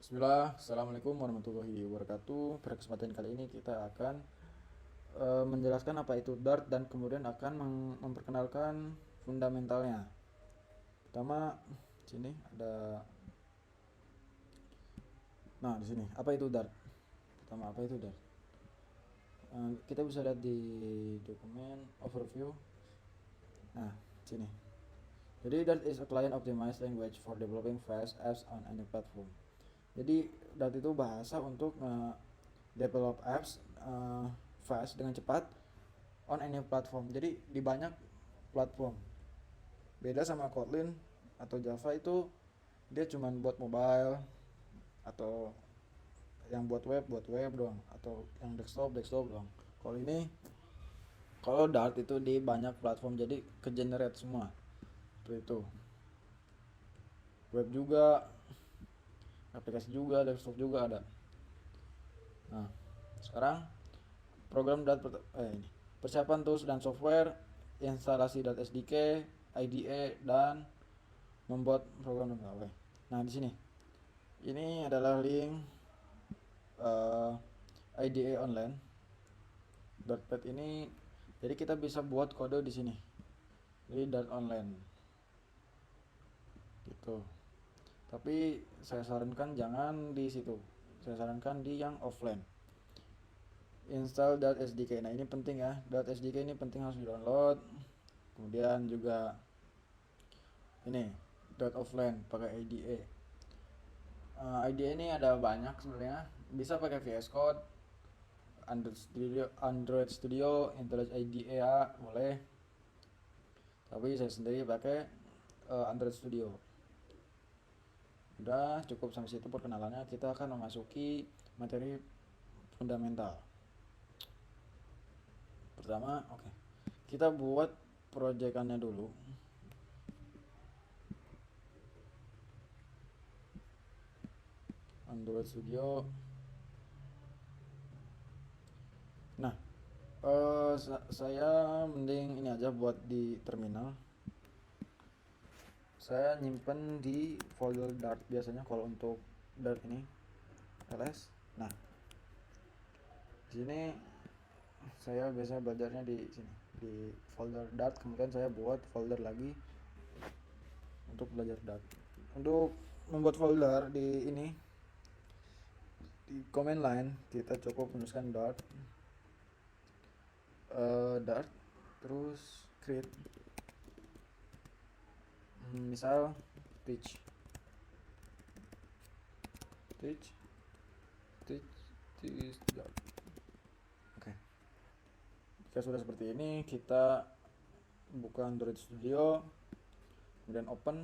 Bismillah, Assalamualaikum warahmatullahi wabarakatuh. Pada kesempatan kali ini kita akan menjelaskan apa itu Dart dan kemudian akan memperkenalkan fundamentalnya. Pertama, sini ada, nah di sini apa itu Dart? Pertama apa itu Dart? Kita bisa lihat di dokumen overview. Nah, sini. Jadi Dart is a client optimized language for developing fast apps on any platform. Jadi Dart itu bahasa untuk develop apps fast dengan cepat on any platform. Jadi di banyak platform. Beda sama Kotlin atau Java itu dia cuma buat mobile atau yang buat web doang atau yang desktop doang. Kalau ini kalau Dart itu di banyak platform jadi ke generate semua. Seperti itu. Web juga, aplikasi juga, desktop juga ada. Nah, sekarang program Dart ini persiapan tools dan software, instalasi Dart SDK, IDE dan membuat program dan pegawai. Nah, di sini ini adalah link uh, IDE online. Dotpad ini jadi kita bisa buat kode di sini. Jadi Dart online gitu. Tapi saya sarankan jangan di situ. Saya sarankan di yang offline. Install Dart SDK. Nah, ini penting ya. Dart SDK ini penting harus di-download. Kemudian juga ini Dart offline pakai IDE. IDE ini ada banyak sebenarnya. Bisa pakai VS Code, Android Studio, IntelliJ IDEA boleh. Tapi saya sendiri pakai Android Studio. Udah cukup sampai situ perkenalannya. Kita akan memasuki materi fundamental. Pertama, oke. Kita buat proyekannya dulu. Android Studio. Nah, saya mending ini aja buat di terminal. Saya nyimpen di folder Dart biasanya kalau untuk Dart ini ls. Nah, di sini saya biasanya belajarnya di sini di folder Dart, kemudian saya buat folder lagi untuk belajar Dart. Untuk membuat folder di ini di command line kita cukup menuliskan Dart terus create misal teach teach teach teach Dart. Oke. Jika sudah seperti ini kita buka Android Studio kemudian open.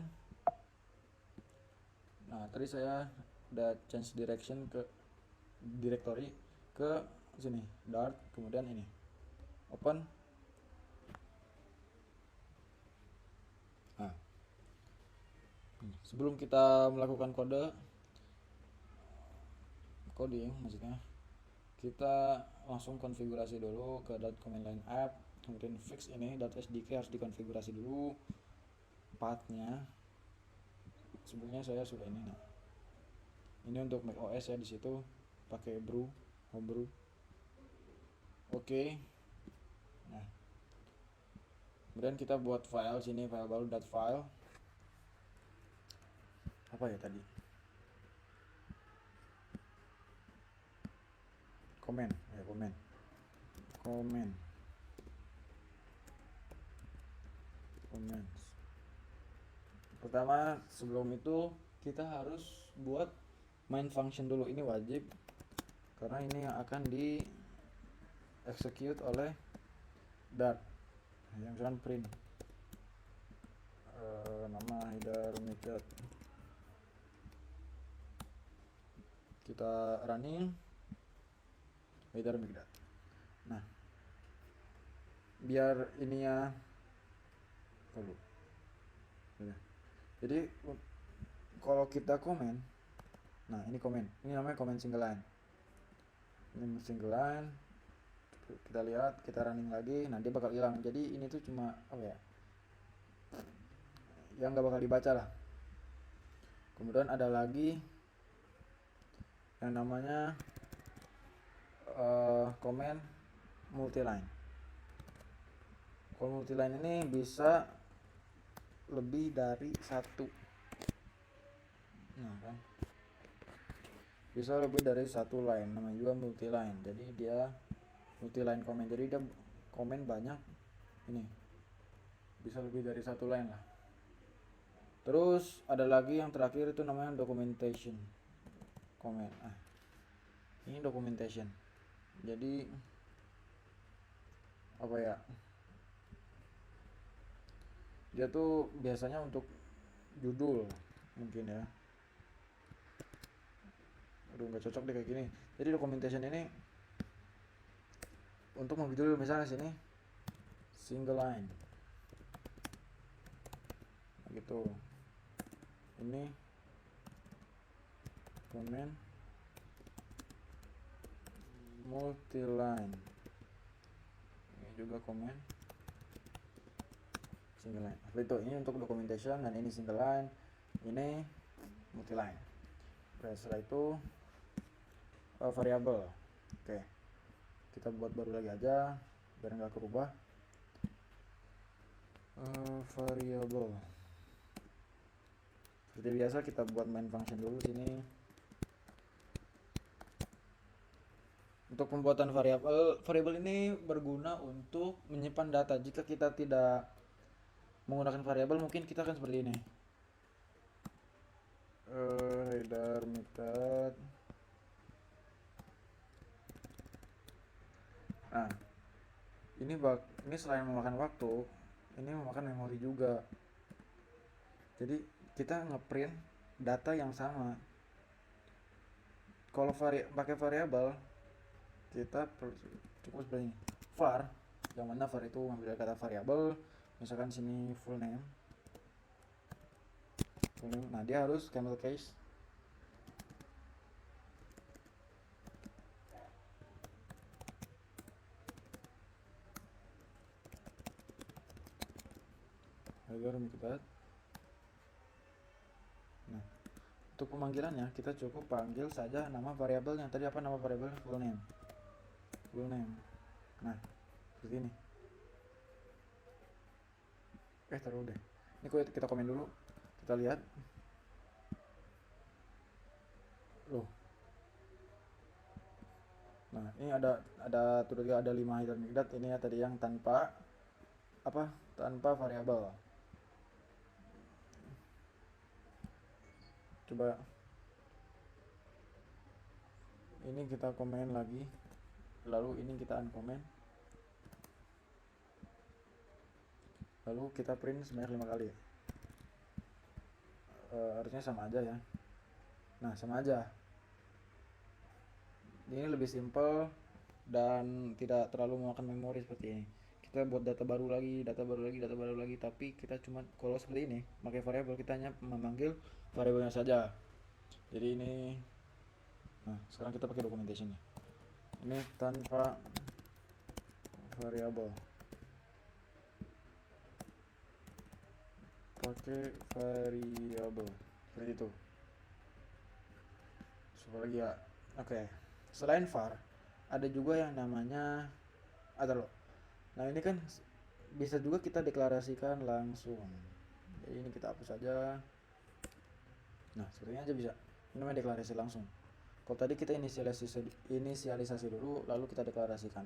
Nah, tadi saya udah change direction ke directory ke sini Dart, kemudian ini open. Nah, sebelum kita melakukan coding maksudnya, kita langsung konfigurasi dulu ke command line app, kemudian fix ini .sdk harus dikonfigurasi dulu pathnya. Sebelumnya saya sudah ini. Nah, ini untuk Mac OS ya, di situ pakai homebrew. Oke. Nah, kemudian kita buat file sini, file baru .file. Apa ya tadi? Comment. Comments. Pertama, sebelum itu kita harus buat main function dulu. Ini wajib karena ini yang akan di execute oleh Dart. Yang misalkan print nama header method, kita running header method. Nah, biar ini ya dulu. Jadi kalau kita komen, nah ini komen, ini namanya komen single line. Ini single line, kita lihat, kita running lagi, nah dia bakal hilang. Jadi ini tuh cuma apa ya? Yang nggak bakal dibaca lah. Kemudian ada lagi yang namanya comment multiline. Kalau multiline ini bisa lebih dari satu, nah kan, bisa lebih dari satu line, namanya juga multiline. Jadi dia multiline comment, jadi dia komen banyak, ini bisa lebih dari satu line lah. Terus ada lagi yang terakhir itu namanya documentation comment. Ini documentation, jadi apa ya, dia tuh biasanya untuk judul mungkin ya. Aduh, nggak cocok deh kayak gini. Jadi documentation ini untuk menjudul, misalnya sini single line gitu, ini comment multiline, ini juga comment single line. Itu ini untuk documentation, dan ini single line, ini multiline. Oke, setelah itu variabel. Oke, kita buat baru lagi aja biar nggak kerubah. Variabel seperti biasa, kita buat main function dulu sini. Untuk pembuatan variabel ini berguna untuk menyimpan data. Jika kita tidak menggunakan variabel, mungkin kita akan seperti ini. Header method. Nah, ini selain memakan waktu, ini memakan memori juga. Jadi kita ngeprint data yang sama. Kalau pakai variabel, kita cukup seperti ini. Var, yang mana var itu mengambil kata variabel, misalkan sini full name. Nah, dia harus camel case. Header method. Nah, untuk pemanggilannya kita cukup panggil saja nama variabelnya. Tadi apa nama variabel? Full name. Nah, seperti ini. Taruh deh. Ini kita komen dulu. Kita lihat. Loh. Nah, ini ada 5 header method. Ini ya tadi yang tanpa variabel. Coba ini kita komen lagi, lalu ini kita uncomment, lalu kita print sebanyak 5 kali. Harusnya sama aja ya. Nah, sama aja. Ini lebih simple dan tidak terlalu memakan memori seperti ini. Kita buat data baru lagi, tapi kita cuma kalau seperti ini pakai variabel, kita hanya memanggil variabelnya saja. Jadi ini, nah sekarang kita pakai documentationnya. Ini tanpa variabel, pakai variabel seperti itu. Coba lagi ya. Oke. Selain var, ada juga yang namanya Nah, ini kan bisa juga kita deklarasikan langsung. Jadi ini kita hapus saja. Nah, seperti ini aja bisa. Ini namanya deklarasi langsung. Kalau tadi kita inisialisasi dulu, lalu kita deklarasikan.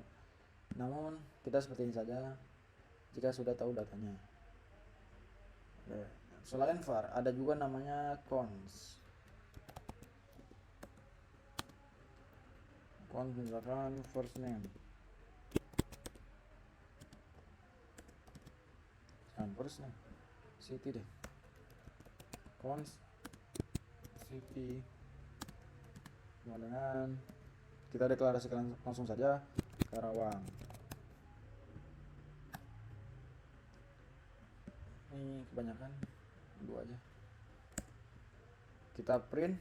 Namun kita seperti ini saja jika sudah tahu datanya. Oke. Selain var, ada juga namanya cons. Misalkan first name, city deh, cons city, dengan kita deklarasikan langsung saja Karawang. Ini kebanyakan, 2 aja. Kita print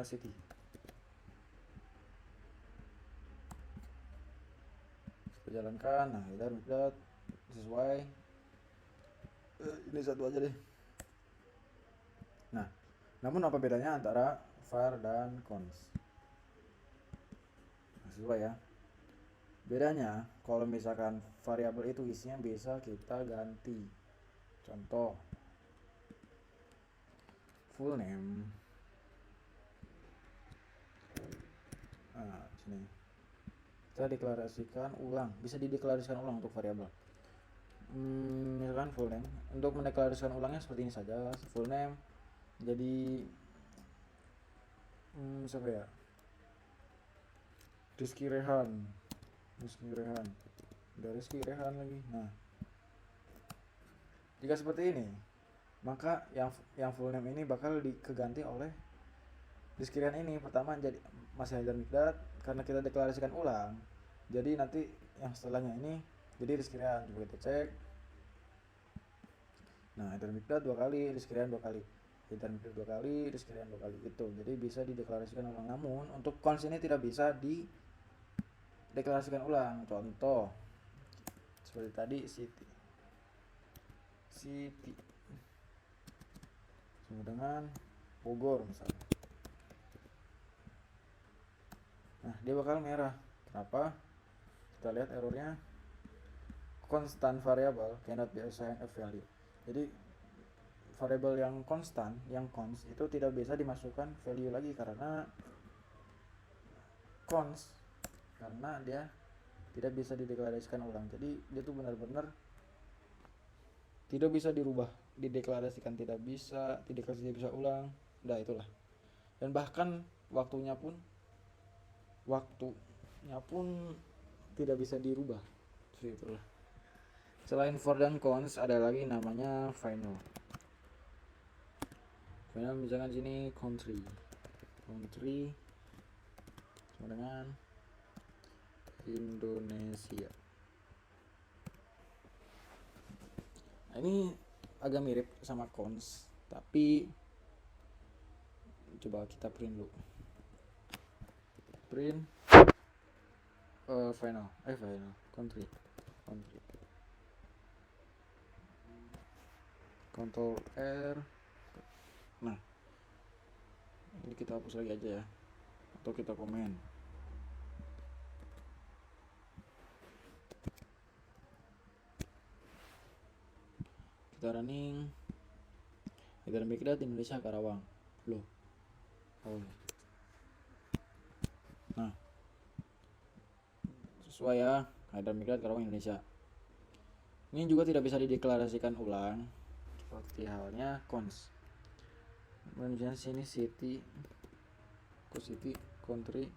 city. Kita jalankan. Nah, kita sesuai. Ini satu aja deh. Nah, namun apa bedanya antara var dan cons? Nah, sesuai ya. Bedanya kalau misalkan variabel itu isinya bisa kita ganti. Contoh full name. Nah, sini. Kita deklarasikan ulang, bisa dideklarasikan ulang untuk variabel. Misalkan full name, untuk mendeklarasikan ulangnya seperti ini saja. Full name jadi siapa ya, Rizky Rehan, udah Rizky Rehan lagi. Nah, jika seperti ini, maka yang full name ini bakal dikeganti oleh Rizky Rehan ini. Pertama jadi masih Haidar Mikdad, karena kita deklarasikan ulang, jadi nanti yang setelahnya ini jadi Rizky Rehan. Coba kita cek. Nah, Haidar Mikdad 2 kali, Rizky Rehan 2 kali, Haidar Mikdad 2 kali, Rizky Rehan 2 kali, itu jadi bisa dideklarasikan ulang. Namun untuk cons ini tidak bisa dideklarasikan ulang. Contoh seperti tadi Siti sama dengan Bogor misalnya. Nah, dia bakal merah. Kenapa? Kita lihat errornya. Constant variable cannot be assigned a value. Jadi variabel yang konstan, yang cons itu tidak bisa dimasukkan value lagi karena cons, karena dia tidak bisa dideklarasikan ulang. Jadi dia tuh benar-benar tidak bisa dirubah, dideklarasikan tidak bisa, dideklarasikan bisa ulang. Udah itulah. Dan bahkan waktunya pun tidak bisa dirubah. Seperti itulah. Selain for dan cons ada lagi namanya final. Final misalkan sini country sama dengan Indonesia. Nah, ini agak mirip sama cons, tapi coba kita print dulu. Print final country. Ctrl R. Nah, ini kita hapus lagi aja ya, atau kita komen. Kita running. Haidar Mikdad Indonesia Karawang. Loh. Oh. Nah, sesuai ya, Haidar Mikdad Karawang Indonesia. Ini juga tidak bisa dideklarasikan ulang seperti halnya cons. Kemudian sini city country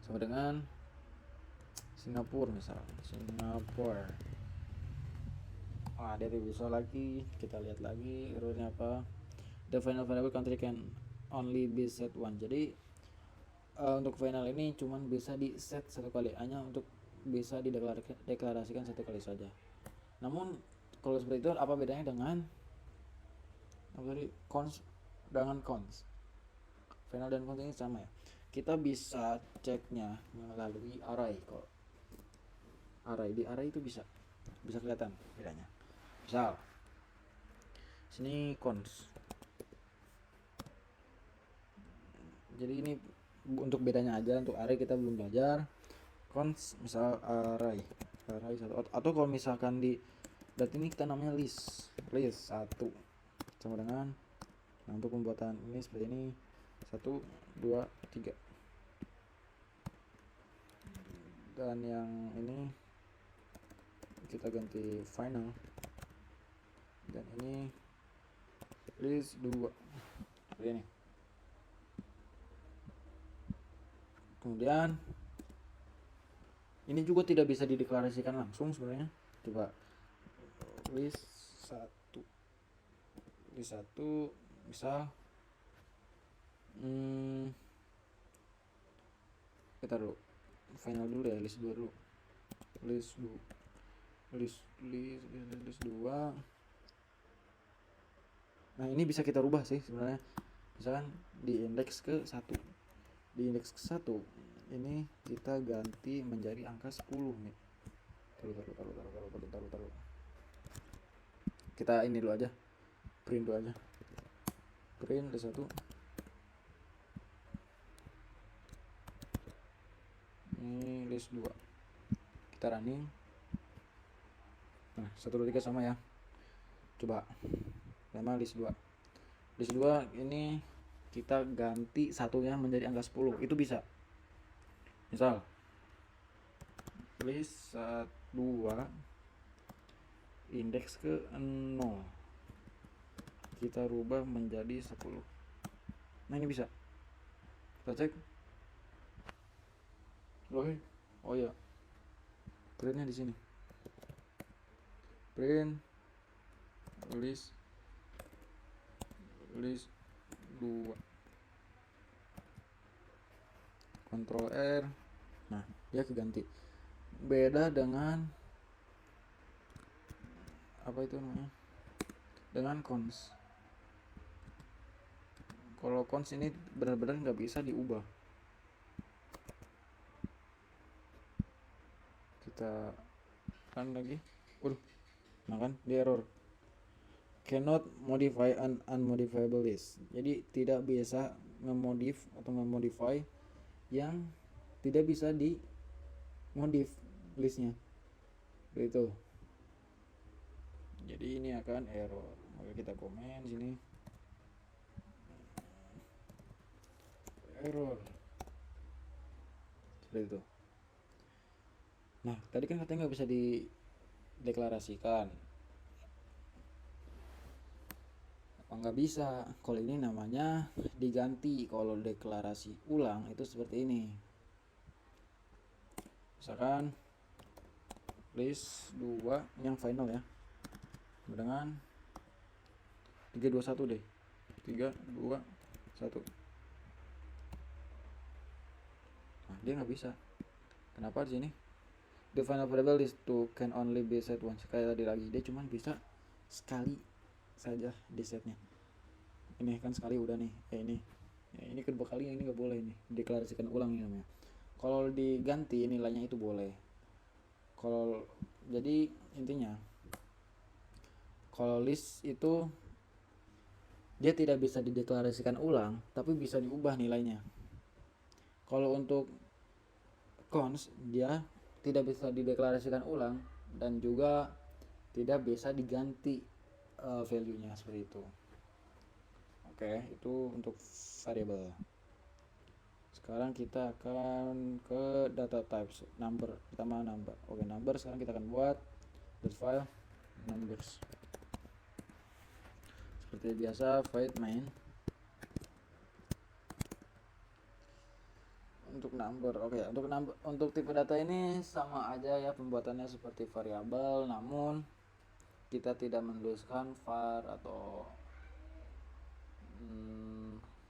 sama dengan Singapura misalnya. Dia bisa lagi, kita lihat lagi errornya apa. The final variable country can only be set one. Jadi untuk final ini cuman bisa di set satu kali, hanya untuk bisa dideklarasikan satu kali saja. Namun kalau seperti itu apa bedanya dengan cons? Final dan cons ini sama ya. Kita bisa ceknya melalui array. Kok di array itu bisa kelihatan bedanya. Misal sini cons. Jadi ini untuk bedanya aja, untuk array kita belum belajar. Cons misal array satu, atau kalau misalkan di data ini kita namanya list 1 sama dengan, nah untuk pembuatan ini seperti ini 1 2 3, dan yang ini kita ganti final, dan ini list 2 seperti ini. Kemudian ini juga tidak bisa dideklarasikan langsung sebenarnya. Coba list 1 misal kita dulu final dulu ya, list 2 dulu. List 2. Nah, ini bisa kita rubah sih sebenarnya. Misalkan di indeks ke 1. Di indeks ke 1 ini kita ganti menjadi angka 10 nih. Taruh. kita ini dulu aja, print dulu aja, print list 1, ini list 2, kita running. Nah 1 2 3 sama ya, coba memang list 2 ini kita ganti satunya menjadi angka 10, itu bisa. Misal list 2 indeks ke 0 kita rubah menjadi 10. Nah ini bisa, kita cek. Oh ya, printnya di sini, print list 2, Ctrl R. Nah dia keganti. Beda dengan apa itu namanya, dengan cons. Kalau cons ini benar-benar nggak bisa diubah. Kita kan lagi, nah kan di error, cannot modify an unmodifiable list. Jadi tidak bisa ngemodif atau ngemodify yang tidak bisa dimodif listnya, begitu. Jadi ini akan error, maka kita komen sini error seperti itu. Nah tadi kan katanya nggak bisa dideklarasikan, apa nggak bisa? Kalau ini namanya diganti. Kalau deklarasi ulang itu seperti ini, misalkan list 2 yang final ya, dengan 321 deh, 321. Nah dia nggak bisa. Kenapa di sini? The final variable is to can only be set once. Kayak tadi lagi, dia cuma bisa sekali saja di setnya. Ini kan sekali udah nih, ini kedua kali, ini nggak boleh, ini deklarasikan ulang ini namanya. Kalau diganti nilainya itu boleh. Kalau jadi intinya, kalau list itu dia tidak bisa dideklarasikan ulang, tapi bisa diubah nilainya. Kalau untuk cons dia tidak bisa dideklarasikan ulang dan juga tidak bisa diganti value-nya seperti itu. Oke, itu untuk variable. Sekarang kita akan ke data types. Number, pertama number. Oke, number sekarang kita akan buat file numbers. Seperti biasa, void main. Untuk number, oke, untuk tipe data ini sama aja ya pembuatannya seperti variabel, namun kita tidak menuliskan var atau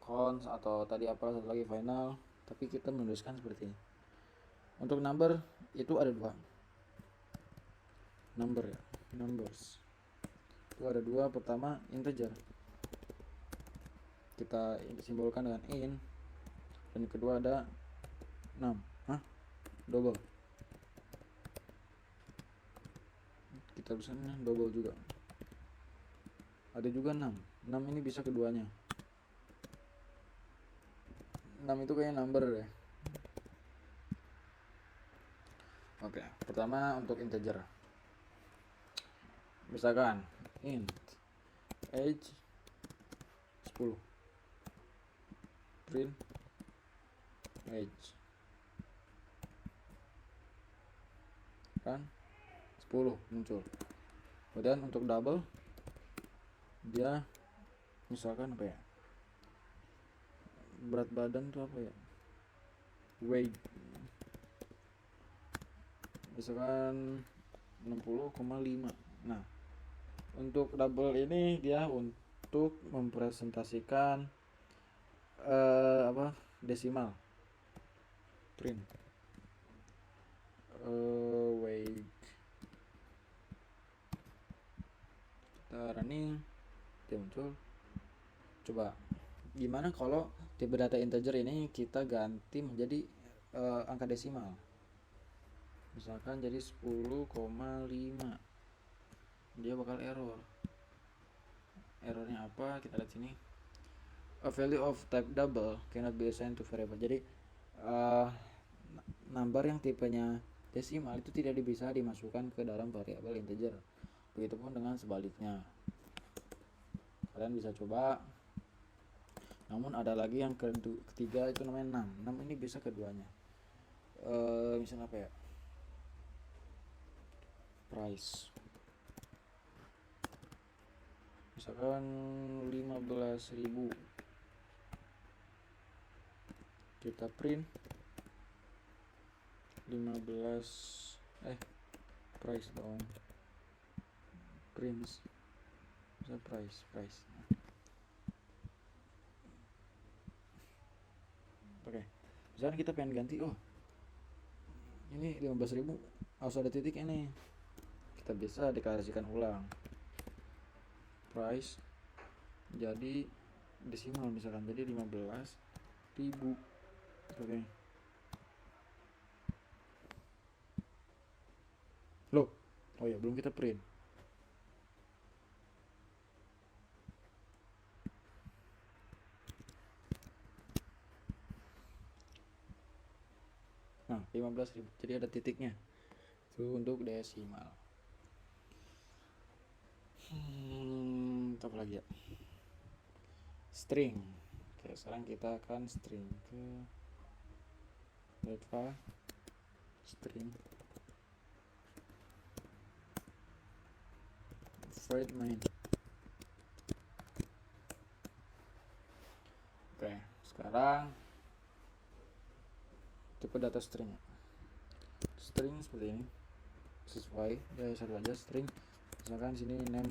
cons atau tadi apa satu lagi final, tapi kita menuliskan seperti ini. Untuk number itu ada 2 number ya, numbers itu ada 2. Pertama integer, kita simbolkan dengan int, dan kedua ada 6, double, kita tulisannya double juga. Ada juga 6 ini bisa keduanya. 6 itu kayaknya number deh. Oke, pertama untuk integer, misalkan int age 10, print age kan 10 muncul. Kemudian untuk double dia misalkan apa ya, berat badan tuh apa ya, weight, misalkan 60,5. Nah untuk double ini dia untuk mempresentasikan desimal, print weight, kita running, dia muncul. Coba gimana kalau tipe data integer ini kita ganti menjadi angka desimal, misalkan jadi 10,5, dia bakal error. errornya apa, kita lihat sini. A value of type double cannot be assigned to variable. Jadi number yang tipenya desimal itu tidak bisa dimasukkan ke dalam variabel integer. Begitupun dengan sebaliknya. Kalian bisa coba. Namun ada lagi yang ketiga, itu namanya 6. 6 ini bisa keduanya. Misalnya apa ya? Price. Misalkan 15.000. Kita print 15 price dong. Print price. Oke. Misalkan kita pengen ganti, ini 15.000 harus ada titik ini. Kita bisa deklarasikan ulang. Price jadi desimal misalkan, jadi 15.000. Oke. Loh, oh ya, belum kita print. Nah, 15.000. Jadi ada titiknya. Itu untuk desimal. Apa lagi ya? String. Oke, sekarang kita akan string ke data string void main. Oke, sekarang tipe data string seperti ini, sesuai dari satu aja string. Misalkan sini name,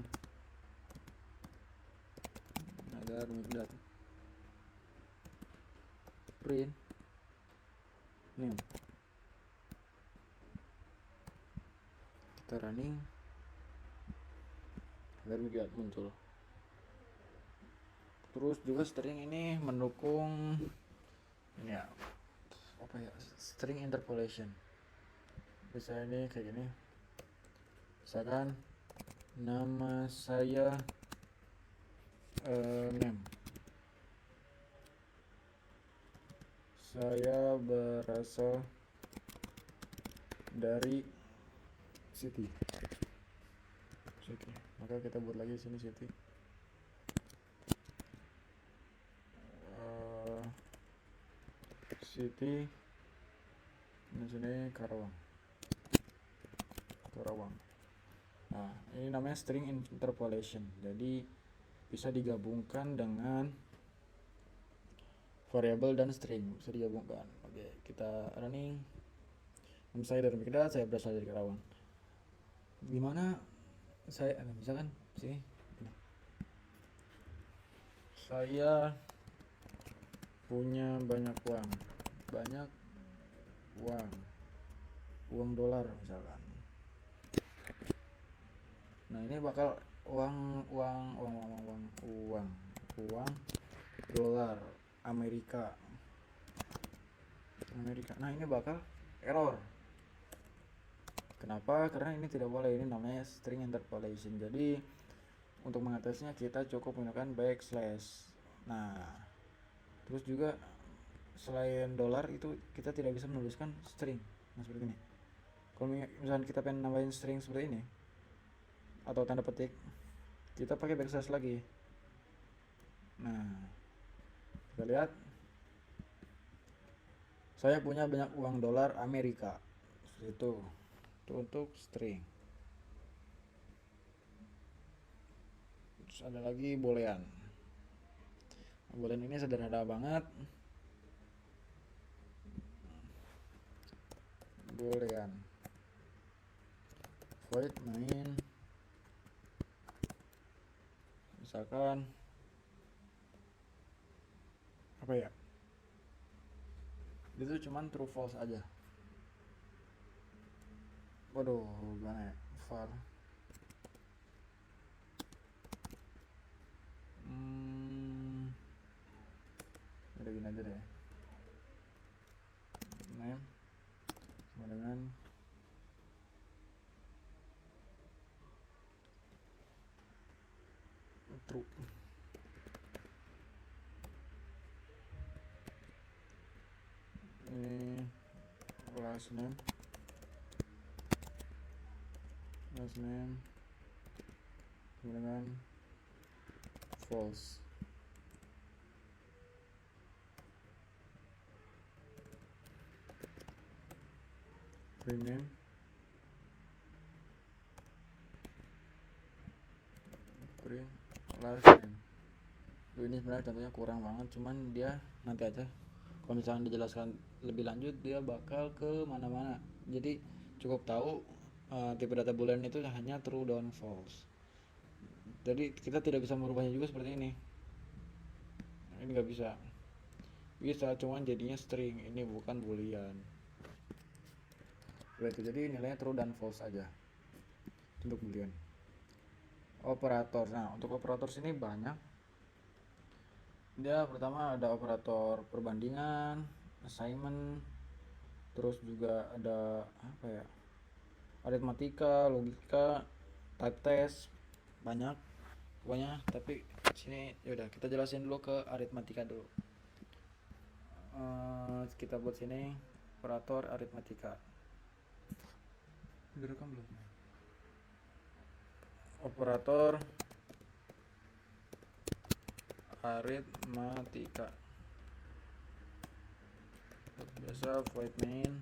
ada migdat, print name, kita running agar migdat muncul. Terus juga string ini mendukung ini ya, apa ya, string interpolation. Bisa ini kayak gini, misalkan nama saya name, saya berasal dari city. Maka kita buat lagi sini city. City di sini Karawang. Nah, ini namanya string interpolation. Jadi bisa digabungkan dengan variabel dan string, bisa digabungkan. Oke, kita running. Nama saya dari Migdat, saya berasal dari Karawang. Gimana saya, misalkan sini, saya punya banyak uang dolar misalkan. Nah, ini bakal uang dolar Amerika. Nah, ini bakal error. Kenapa? Karena ini tidak boleh, ini namanya string interpolation. Jadi untuk mengatasinya kita cukup menggunakan backslash. Nah, terus juga selain dolar itu kita tidak bisa menuliskan string. Nah, seperti ini. Kalau misalnya kita pengen nambahin string seperti ini atau tanda petik, kita pakai backslash lagi. Nah, kita lihat saya punya banyak uang dolar Amerika. Seperti itu untuk string. Terus ada lagi boolean. Boolean ini sederhana banget. Boolean void main, misalkan apa ya, itu cuman true false aja. Waduh, gimana ya, var udah gini aja deh, name sama dengan true. Ini last name dengan false. Rename print last name. Ini sebenarnya contohnya kurang banget, cuman dia nanti aja kalau misalnya dijelaskan lebih lanjut dia bakal ke mana-mana. Jadi cukup tahu tipe data boolean itu hanya true dan false. Jadi kita tidak bisa merubahnya juga seperti ini. Ini nggak bisa, cuman jadinya string, ini bukan boolean. Berarti jadi nilainya true dan false aja untuk boolean. Operator, nah untuk operator sini banyak. Dia pertama ada operator perbandingan, assignment, terus juga ada apa ya, aritmatika, logika, type test, banyak pokoknya. Tapi sini yaudah kita jelasin dulu ke aritmatika dulu. Kita buat sini operator aritmatika. Direkam belum? Operator aritmatika biasa void main.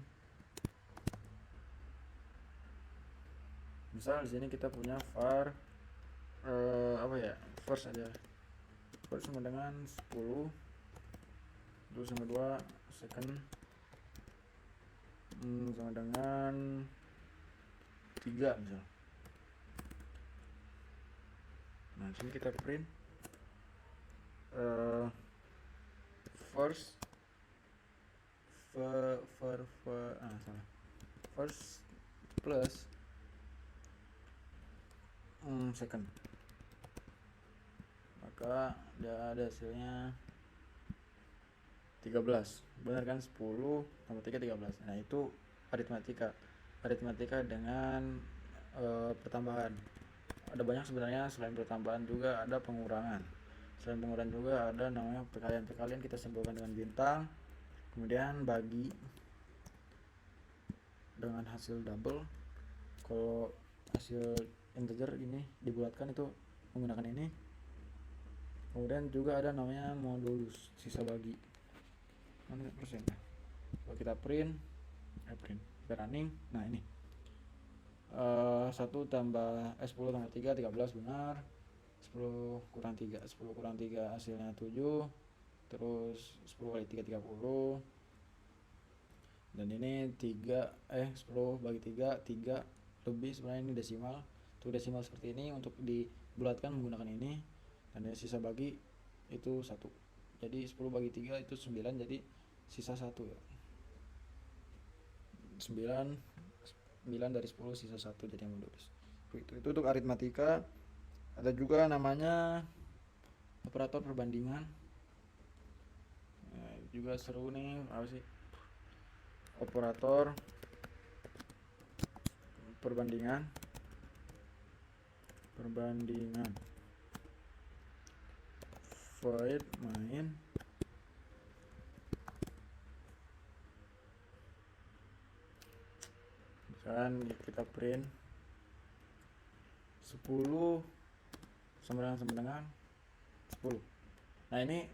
Misal di sini kita punya var apa ya, first aja, first sama dengan 10, terus yang kedua second sama dengan 3 misal. Nah sini kita print first first plus second, maka ada hasilnya 13. Benar kan? 10 tambah 3 13. Nah itu aritmatika dengan pertambahan. Ada banyak sebenarnya, selain pertambahan juga ada pengurangan. Selain pengurangan juga ada namanya perkalian kita simpulkan dengan bintang, kemudian bagi dengan hasil double. Kalau hasil integer ini dibulatkan itu menggunakan ini. Kemudian juga ada namanya modulus, sisa bagi. Mana persennya? Kalau kita print running, nah ini 1 tambah 10 tambah 3 13 benar, 10 kurang 3 hasilnya 7, terus 10 kali 3 30, dan ini 10 bagi 3 lebih, sebenarnya ini desimal. Untuk desimal seperti ini untuk dibulatkan menggunakan ini, dan sisa bagi itu 1. Jadi 10 bagi 3 itu 9, jadi sisa 1 ya. 9 dari 10 sisa 1 jadi modulus. Itu untuk aritmatika. Ada juga namanya operator perbandingan. Nah, juga seru nih, apa sih? Operator perbandingan void main misalkan kita print 10 sama dengan 10. Nah ini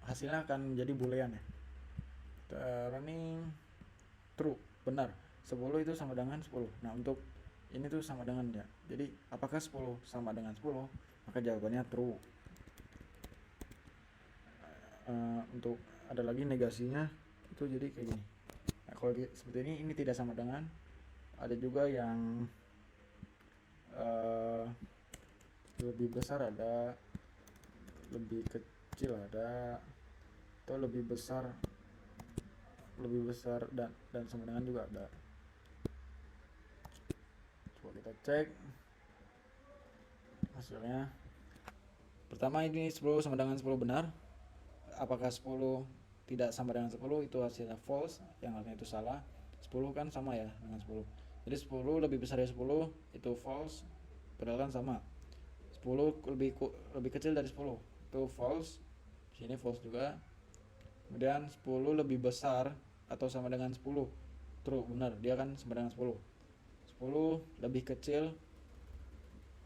hasilnya akan menjadi boolean ya. Running true, benar, 10 itu sama dengan 10. Nah untuk ini tuh sama dengan ya, jadi apakah 10 sama dengan 10, maka jawabannya true. Untuk ada lagi negasinya itu jadi kayak gini. Nah, kalau seperti ini tidak sama dengan. Ada juga yang lebih besar, ada lebih kecil, ada atau lebih besar dan sama dengan juga ada. Coba kita cek hasilnya. Pertama ini 10 sama dengan 10 benar. Apakah 10 tidak sama dengan 10, itu hasilnya false, yang artinya itu salah. 10 kan sama ya dengan 10. Jadi 10 lebih besar dari 10 itu false, padahal kan sama. 10 lebih kecil dari 10 itu false. Sini false juga. Kemudian 10 lebih besar atau sama dengan 10, true, benar, dia kan sama dengan 10. 10 lebih kecil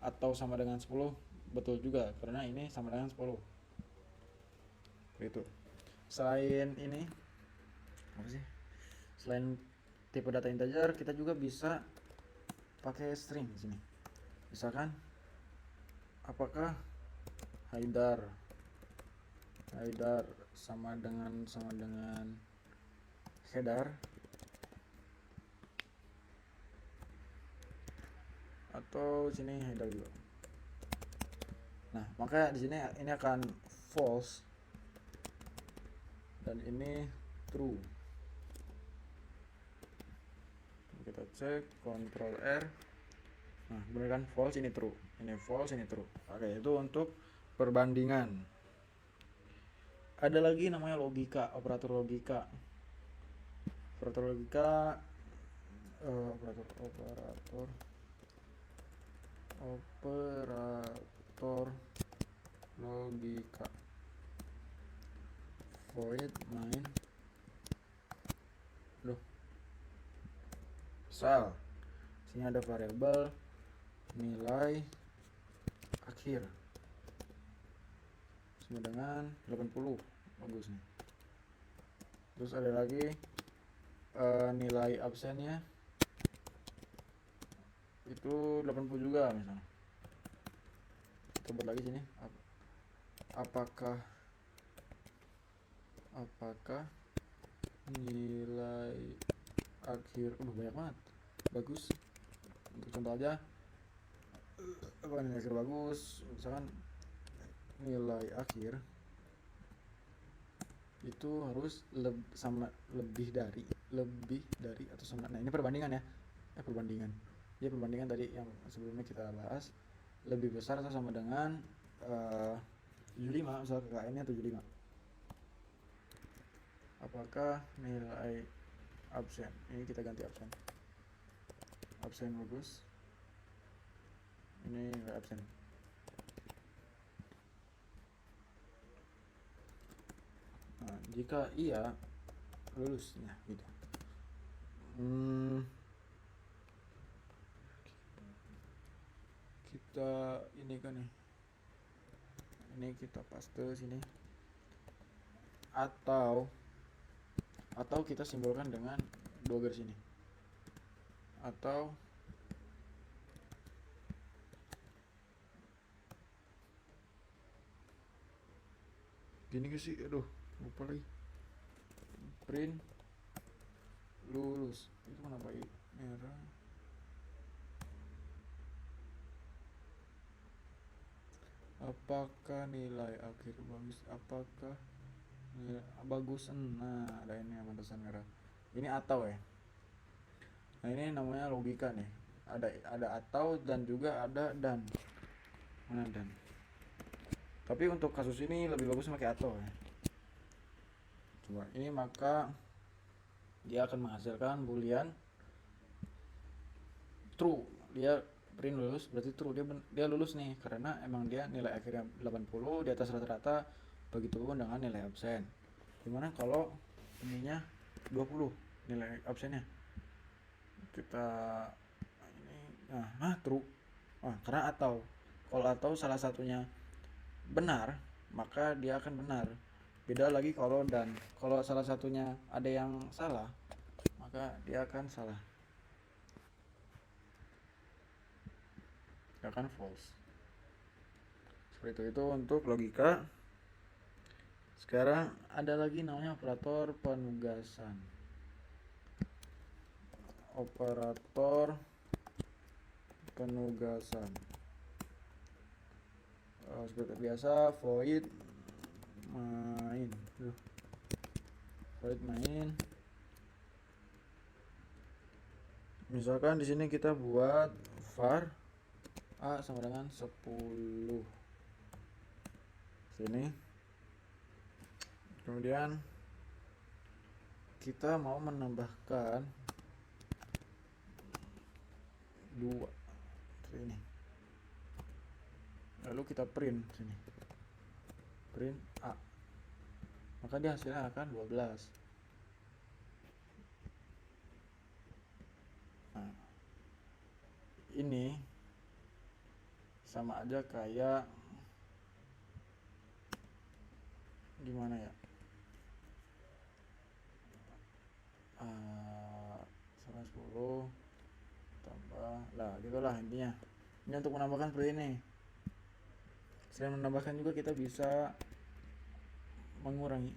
atau sama dengan 10, betul juga karena ini sama dengan 10. Itu. Selain ini apa sih? Selain tipe data integer, kita juga bisa pakai string di sini. Misalkan apakah header sama dengan header atau sini header juga. Nah, maka di sini ini akan false dan ini true. Kita cek Ctrl R. Nah, bener kan, false ini true, ini false ini true. Oke, itu untuk perbandingan. Ada lagi namanya logika, operator logika. Operator logika operator logika. Void main misal sini ada variabel nilai akhir sama dengan 80, bagus nih. Terus ada lagi nilai absennya itu 80 juga misalnya. Kita buat lagi sini, apakah nilai akhir, banyak banget, bagus. Untuk contoh aja, apa nilai akhir bagus, misalkan nilai akhir itu harus lebih dari atau sama. Nah, ini perbandingan ya, perbandingan tadi yang sebelumnya kita bahas, lebih besar atau sama dengan 75, misal KKN nya 75. Apakah nilai absen, ini kita ganti absen bagus, ini nilai absen. Nah, jika iya, lulus. Nah, gitu. Kita ini kan nih, ini kita paste sini, atau kita simbolkan dengan dua garis ini, atau gini ke sih, aduh lupa lagi, print lulus. Itu kenapa merah? Apakah nilai akhir bagus, apakah nilai bagus. Nah, ada ini yang batasan merah, ini atau ya. Nah, ini namanya logika nih, ada atau dan juga ada dan. Mana dan? Tapi untuk kasus ini lebih bagus pakai atau ya. Coba ini, maka dia akan menghasilkan boolean true. Dia print lulus, berarti true, dia lulus nih karena emang dia nilai akhirnya 80 di atas rata-rata, begitu pun dengan nilai absen. Gimana kalau ininya 20 nilai absennya, kita ini true. Karena atau, kalau atau salah satunya benar maka dia akan benar. Beda lagi kalau dan, kalau salah satunya ada yang salah maka dia akan salah, dia akan false. Seperti itu untuk logika. Sekarang ada lagi namanya operator penugasan. Operator penugasan seperti biasa, void main. Misalkan di sini kita buat var a sama dengan 10 sini. Kemudian kita mau menambahkan 2 ini. lalu kita print sini, print A, maka dia hasilnya akan 12. Nah, ini sama aja kayak gimana ya, 10 tambah lah gitulah intinya. Ini untuk menambahkan seperti ini. Selain menambahkan juga kita bisa mengurangi,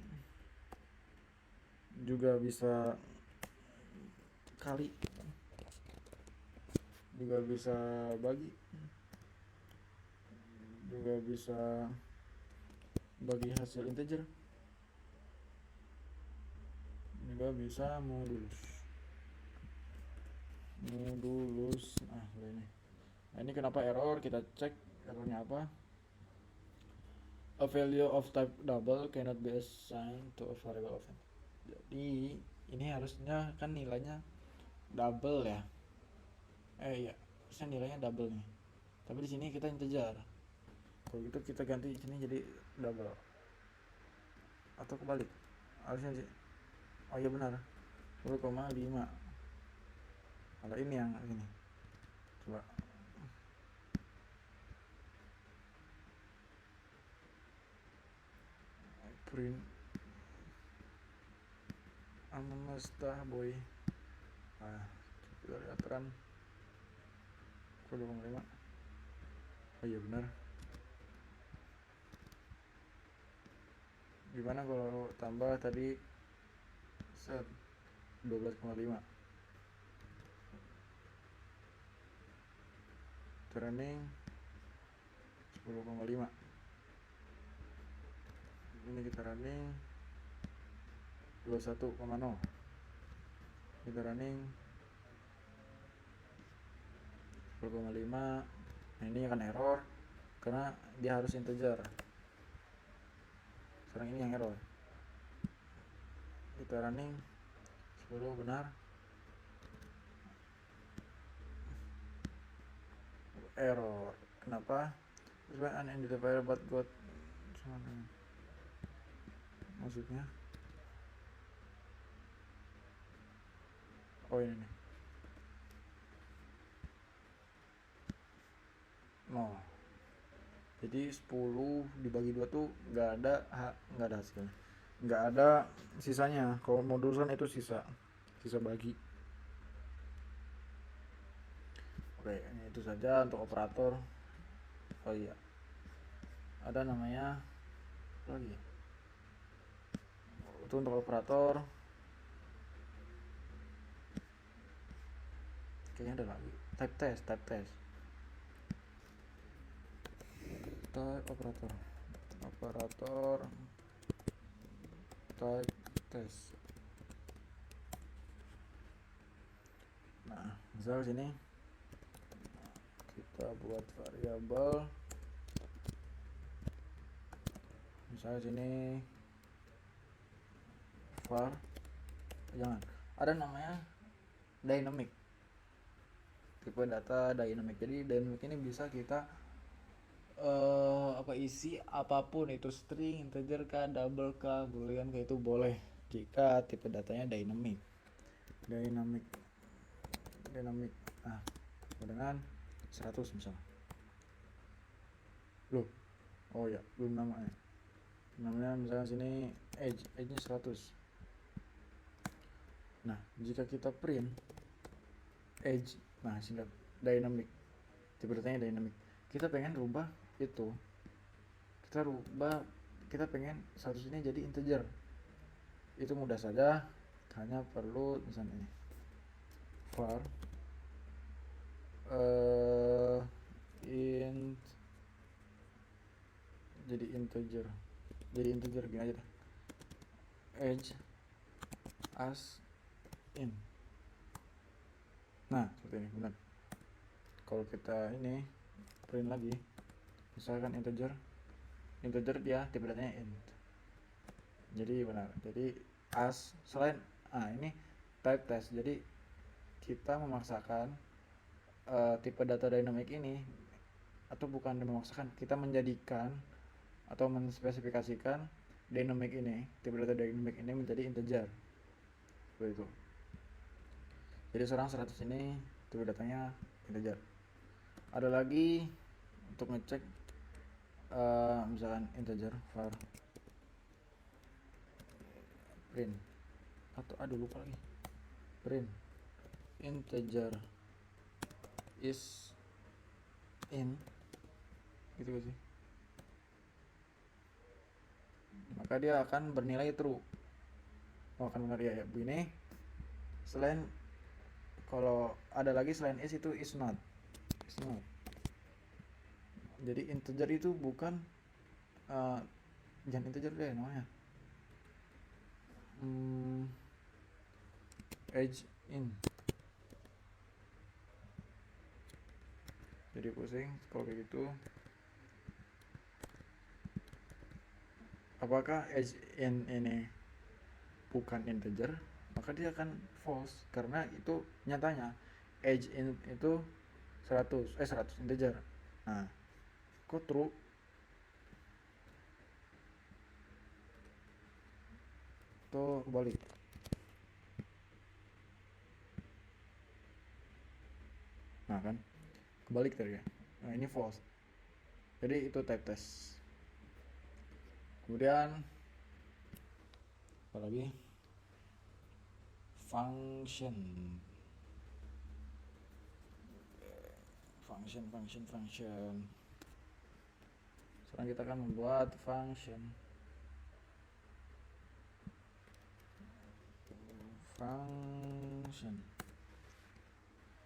juga bisa kali, juga bisa bagi, juga bisa bagi hasil integer, juga bisa modulus. Nah ini, ini kenapa error, kita cek errornya apa. A value of type double cannot be assigned to a variable of n. Jadi ini harusnya kan nilainya double ya, iya harusnya nilainya double nih, tapi di sini kita integer. Kalau gitu kita ganti di sini jadi double, atau kebalik harusnya sih. Oh iya benar, 10,5. Kalau ini yang ini, coba print Amastah boy. Nah, kita lihat run 10,5. Oh iya benar. Gimana kalau tambah tadi set 12,5, running 10,5. Ini kita running 21,0, kita running 10,5. Nah ini akan error karena dia harus integer. Sekarang ini yang error. Kita running 10 benar, error. Kenapa? When unidentified but got, maksudnya oh ini nih, no. Jadi 10 dibagi 2 tuh nggak ada hasilnya, nggak ada sisanya. Kalau modulusan itu sisa bagi. Oke, ini itu saja untuk operator. Oh iya, ada namanya lagi itu untuk operator, kayaknya ada lagi. Type test type operator type test. Nah misal sini kita buat variabel, misalnya sini var, jangan ada namanya dynamic, tipe data dynamic. Jadi dynamic ini bisa kita isi apapun, itu string, integer kah, double kah, boolean kah, itu boleh jika tipe datanya dynamic. Nah dengan 100 misalnya. Loh, oh ya belum namanya misalnya sini age-nya 100. Nah jika kita print age, nah sini dynamic, tipe datanya dynamic, kita pengen rubah itu, kita pengen 100 ini jadi integer. Itu mudah saja, hanya perlu misalnya ini var int jadi integer gini aja deh, age as in. Nah seperti ini benar. Kalau kita ini print lagi, misalkan integer dia tipe datanya int, jadi benar. Jadi as selain ini type test, jadi kita memaksakan tipe data dynamic ini atau bukan memaksakan, kita menjadikan atau menspesifikasikan dynamic ini, tipe data dynamic ini menjadi integer. Seperti itu. Jadi sekarang 100 ini tipe datanya integer. Ada lagi untuk ngecek misalkan integer var print, atau aduh lupa lagi, print integer is in gitu sih, maka dia akan bernilai true. Akan benar ya begini. Selain, kalau ada lagi selain is not. Jadi integer itu bukan jangan integer deh namanya, age in. Jadi pusing kalau kayak gitu. Apakah age in ini bukan integer, maka dia akan false, karena itu nyatanya age in itu 100 integer. Nah, kok true? Tuh kebalik. Nah kan, kebalik tadi ya. Nah ini false. Jadi itu type test. Kemudian apalagi? Function. Sekarang kita akan membuat function.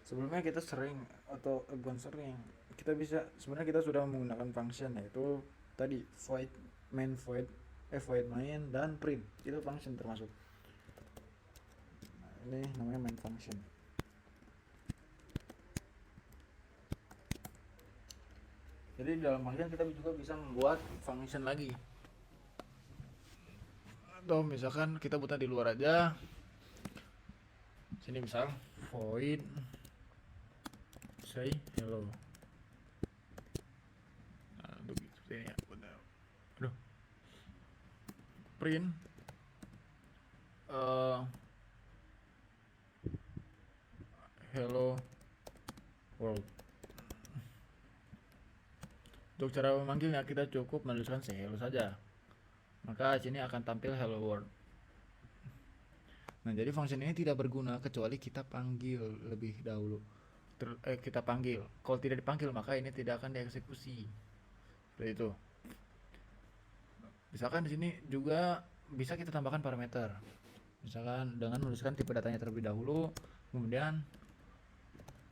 Sebelumnya kita sering, atau bukan sering, kita bisa, sebenarnya kita sudah menggunakan function, yaitu tadi void main, void main dan print. Itu function termasuk. Nah, ini namanya main function. Jadi dalam function kita juga bisa membuat function lagi. Atau misalkan kita buat di luar aja. Sini misal void say hello. Nah, untuk seperti ini ya. Aduh. Print hello world. Untuk cara memanggilnya kita cukup menuliskan say hello saja. Maka sini akan tampil hello world. Nah, jadi function ini tidak berguna kecuali kita panggil lebih dahulu. Kita panggil. Kalau tidak dipanggil maka ini tidak akan dieksekusi. Seperti itu. Misalkan di sini juga bisa kita tambahkan parameter. Misalkan dengan menuliskan tipe datanya terlebih dahulu, kemudian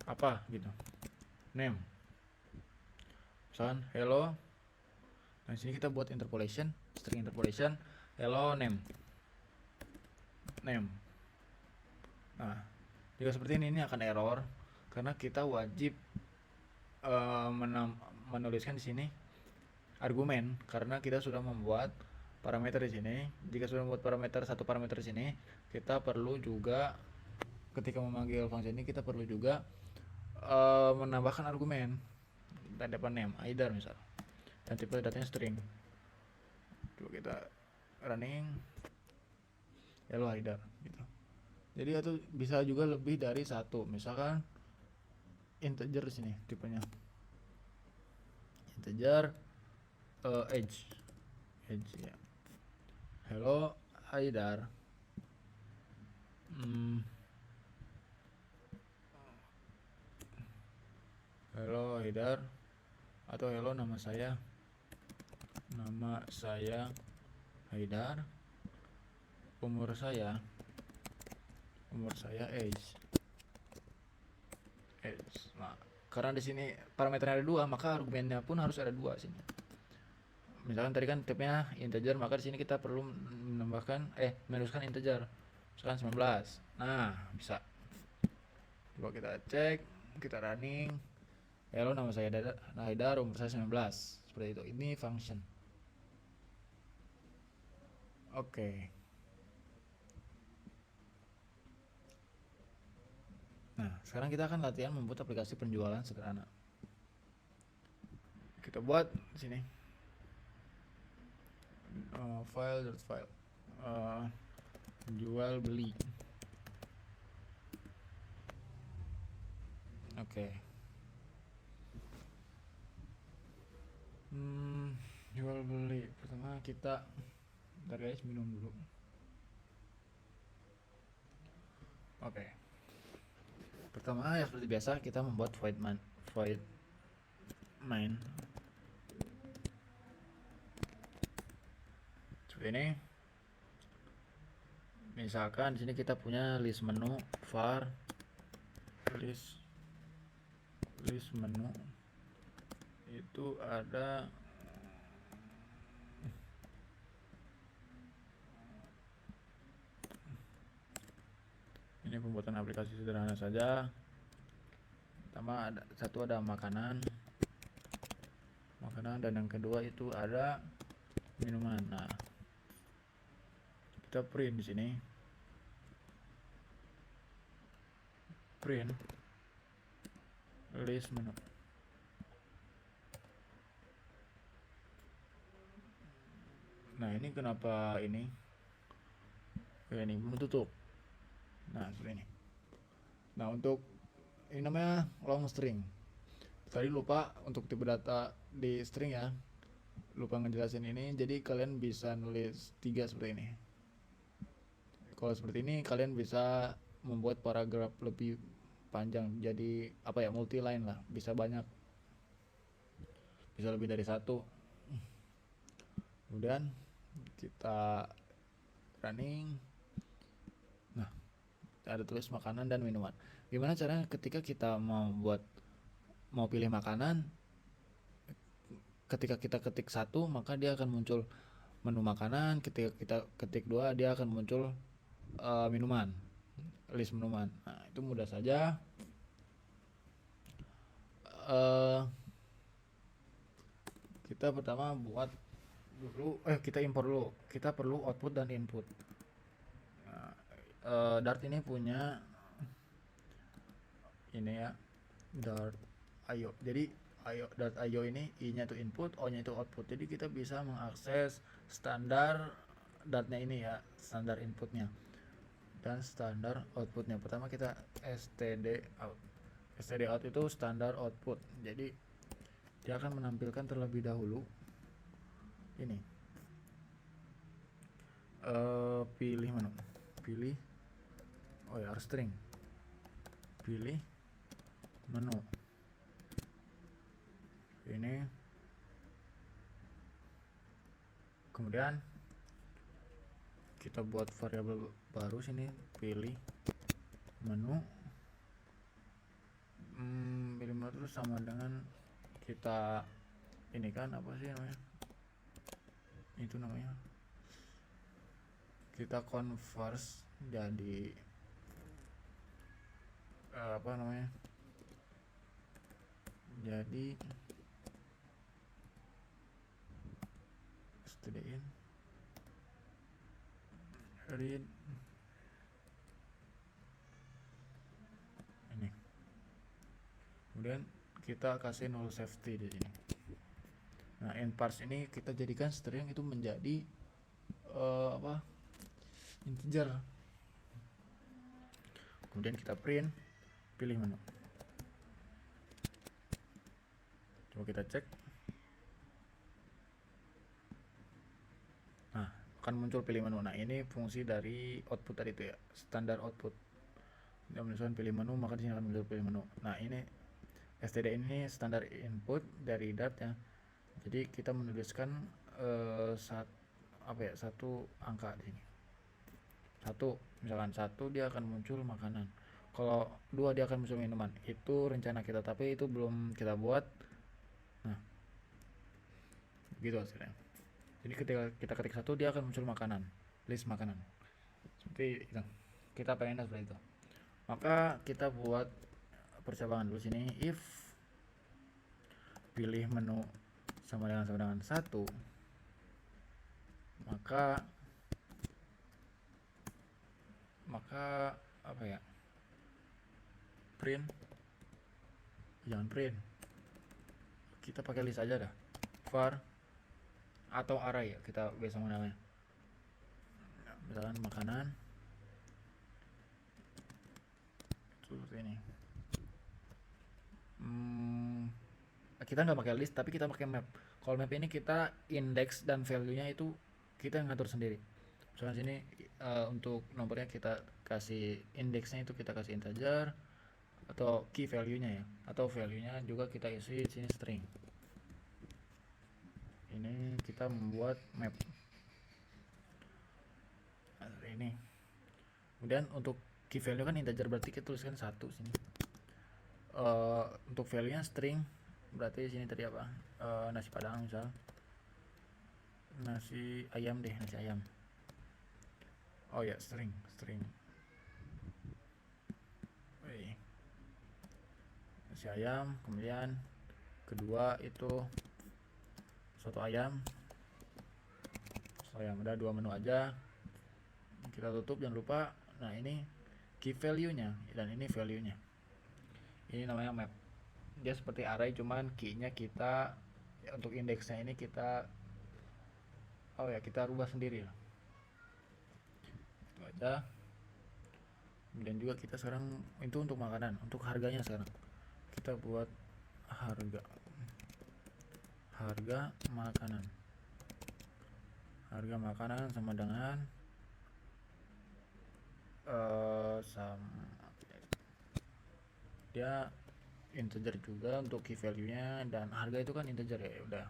apa gitu. Name. Misalkan hello. Nah, di sini kita buat interpolation, string interpolation, hello name. Nah, jika seperti ini akan error karena kita wajib menuliskan di sini argumen, karena kita sudah membuat parameter di sini. Jika sudah membuat satu parameter di sini, kita perlu juga ketika memanggil function ini kita perlu juga menambahkan argumen dan dapat name either misal, dan tipe datanya string. Coba kita running hello either gitu. Jadi itu bisa juga lebih dari satu, misalkan integer di sini tipenya integer age ya. Hello Haidar. Hello Haidar, atau hello nama saya Haidar, umur saya age. Nah, karena di sini parameternya ada 2, maka argumennya pun harus ada 2 sini. Misalkan tadi kan tipenya integer, maka di sini kita perlu menambahkan menuliskan integer. Misalkan 19. Nah, bisa. Coba kita cek, kita running. Hello, nama saya Haidar, umur saya 19. Seperti itu. Ini function. Oke. Nah, sekarang kita akan latihan membuat aplikasi penjualan sederhana. Kita buat sini file jual beli. Oke. Jual beli. Pertama kita, bentar guys, minum dulu. Oke. Pertama ya seperti biasa kita membuat void main. Seperti ini. Misalkan di sini kita punya list menu var list menu itu ada ini pembuatan aplikasi sederhana saja. Pertama ada makanan dan yang kedua itu ada minuman. Nah, kita print di sini. Print list menu. Nah, ini kenapa ini? Kayak ini belum tutup. Nah, seperti ini. Nah, untuk ini namanya long string. Tadi lupa untuk tipe data di string ya. Lupa ngejelasin ini. Jadi kalian bisa nulis 3 seperti ini. Kalau seperti ini kalian bisa membuat paragraf lebih panjang. Jadi apa ya, multi line lah. Bisa banyak. Bisa lebih dari satu. Kemudian kita running. Nah, ada tulis makanan dan minuman. Gimana caranya ketika kita mau pilih makanan, ketika kita ketik 1 maka dia akan muncul menu makanan, ketika kita ketik 2 dia akan muncul minuman, list minuman. Nah, itu mudah saja. Kita pertama buat dulu, kita import dulu. Kita perlu output dan input. Nah, Dart ini punya ini ya, Dart.io. Jadi Dart.io ini i-nya itu input, o-nya itu output. Jadi kita bisa mengakses standar Dart-nya ini ya, standar inputnya dan standar outputnya. Pertama kita std out. Std out itu standar output. Jadi dia akan menampilkan terlebih dahulu ini pilih menu, pilih string, pilih menu ini, kemudian kita buat variabel baru sini, pilih menu. Pilih menu itu sama dengan kita ini kan apa sih namanya, itu namanya kita converse jadi apa namanya, jadi stdin read ini, kemudian kita kasih null safety di sini. Nah, in parse ini kita jadikan string itu menjadi integer. Kemudian kita print, pilih menu. Coba kita cek. Nah, akan muncul pilih menu. Nah, ini fungsi dari output tadi itu ya, standar output. Dia menuliskan pilih menu, maka di sini akan muncul pilih menu. Nah, ini std ini standar input dari Dart ya. Jadi kita menuliskan satu angka di sini. Misalkan 1 dia akan muncul makanan. Kalau 2 dia akan muncul minuman. Itu rencana kita, tapi itu belum kita buat. Nah, begitu hasilnya. Jadi ketika kita ketik 1 dia akan muncul makanan, list makanan. Seperti itu. Kita pengen seperti itu. Maka kita buat percabangan dulu sini, if pilih menu sama dengan 1, maka apa ya, print, jangan print, kita pakai list aja dah, var atau array ya, kita biasa namanya. Misalkan makanan seperti ini. Kita nggak pakai list tapi kita pakai map. Kalau map ini kita index dan value-nya itu kita ngatur sendiri. Soalnya sini untuk nomornya kita kasih indeksnya itu kita kasih integer atau key value-nya ya, atau value-nya juga kita isi sini string. Ini kita membuat map ini. Kemudian untuk key value kan integer, berarti kita tuliskan 1 sini. Untuk value-nya string, berarti sini tadi apa? Nasi padang misal. Nasi ayam deh, nasi ayam. Oh ya, string. Nasi ayam, kemudian kedua itu soto ayam. Udah 2 menu aja. Kita tutup, jangan lupa. Nah, ini key value-nya dan ini value-nya. Ini namanya map. Dia seperti array, cuman key-nya kita untuk indeksnya ini kita kita rubah sendiri lah. Itu aja. Dan juga kita sekarang itu untuk makanan, untuk harganya sekarang kita buat harga makanan. Harga makanan sama dengan dia integer juga untuk key value-nya, dan harga itu kan integer ya, udah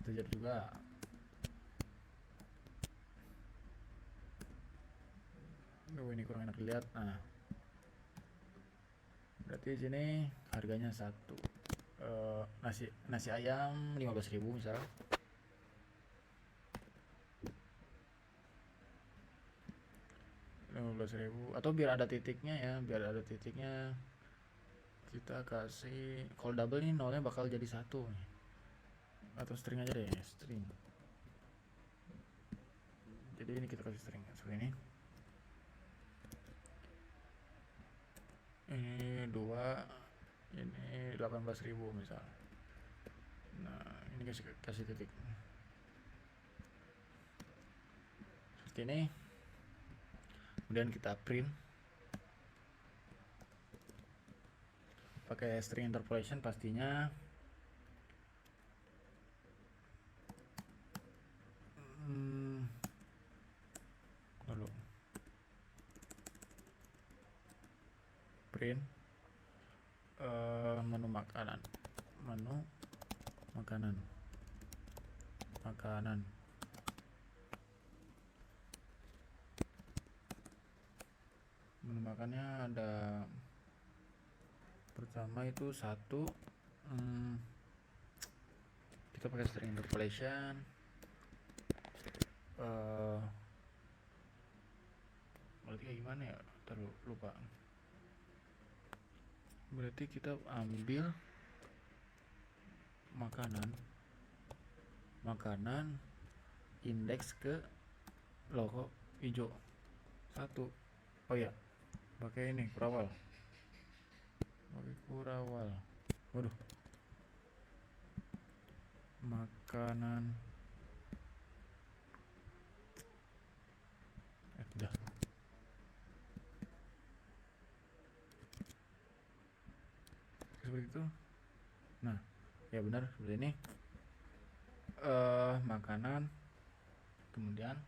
integer juga. Ini kurang enak dilihat. Nah, berarti sini harganya 1. Nasi ayam 15.000 misal. Atau biar ada titiknya ya, kita kasih, kalau double ini nolnya bakal jadi 1 nih. Atau string aja deh, string. Jadi ini kita kasih string seperti ini. Ini 2, ini 18.000 misal. Nah, ini kasih titik seperti ini. Kemudian kita print pakai string interpolation pastinya. Lalu print menu makanan. Menu makannya ada pertama itu 1, kita pakai string interpolation. Berarti kayak gimana ya, lupa. Berarti kita ambil makanan indeks ke logo hijau 1. Oh ya, pakai ini kurawal. Waduh, makanan udah. Seperti itu. Nah, ya benar seperti ini. Makanan, kemudian